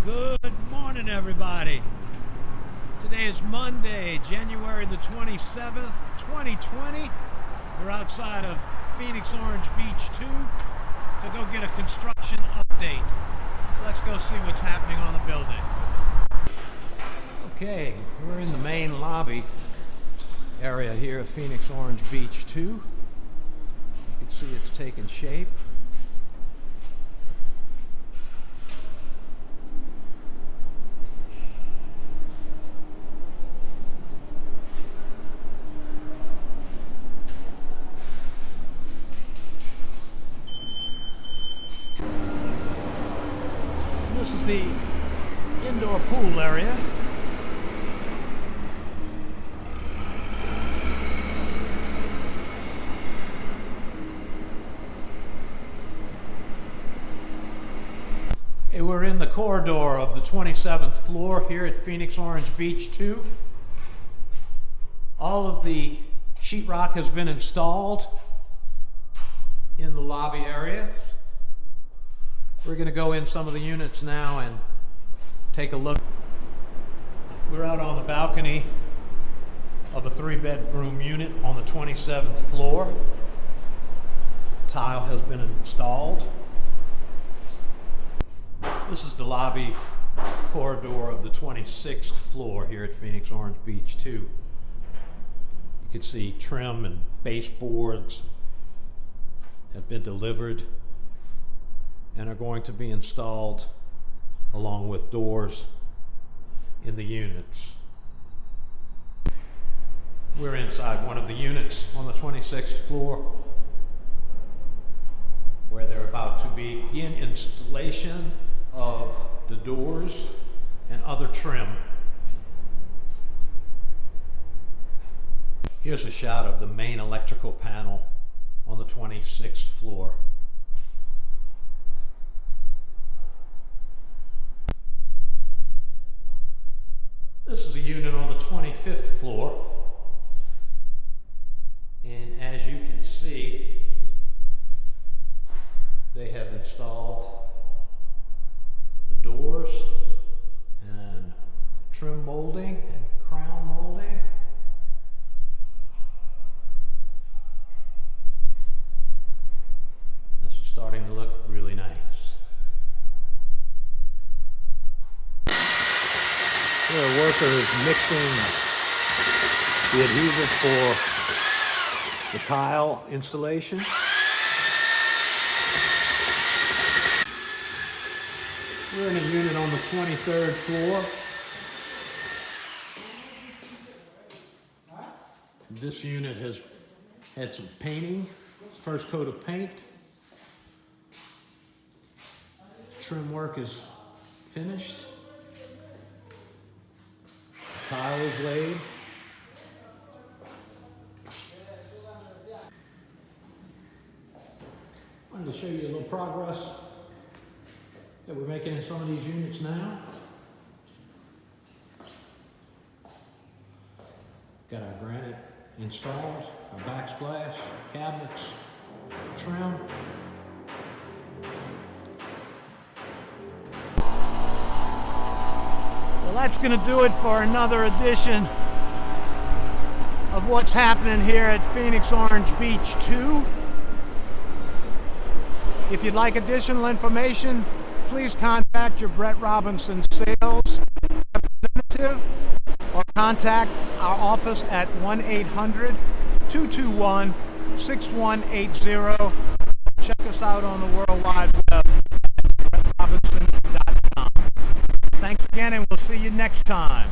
Good morning, everybody. Today is Monday, January the 27th, 2020. We're outside of Phoenix Orange Beach 2 to go get a construction update. Let's go see what's happening on the building. Okay, we're in the main lobby area here at Phoenix Orange Beach 2. You can see it's taking shape. This is the indoor pool area. We're in the corridor of the 27th floor here at Phoenix Orange Beach 2. All of the sheetrock has been installed in the lobby area. We're going to go in some of the units now and take a look. We're out on the balcony of a 3-bedroom unit on the 27th floor. Tile has been installed. This is the lobby corridor of the 26th floor here at Phoenix Orange Beach 2. You can see trim and baseboards have been delivered and are going to be installed along with doors in the units. We're inside one of the units on the 26th floor where they're about to begin installation of the doors and other trim. Here's a shot of the main electrical panel on the 26th floor. This is a unit on the 25th floor, and as you can see, they have installed the doors and trim molding and crown molding. This is starting to look really nice. Here a worker is mixing the adhesive for the tile installation. We're in a unit on the 23rd floor. This unit has had some painting, first coat of paint. Trim work is finished. Tile is laid. I'm going to show you a little progress that we're making in some of these units now. Got our granite installed, our backsplash, cabinets, trim. Well, that's going to do it for another edition of what's happening here at Phoenix Orange Beach 2. If you'd like additional information, please contact your Brett Robinson sales representative or contact our office at 1-800-221-6180. Check us out on the World Wide Web at brettrobinson.com. Thanks again, and we'll see you next time.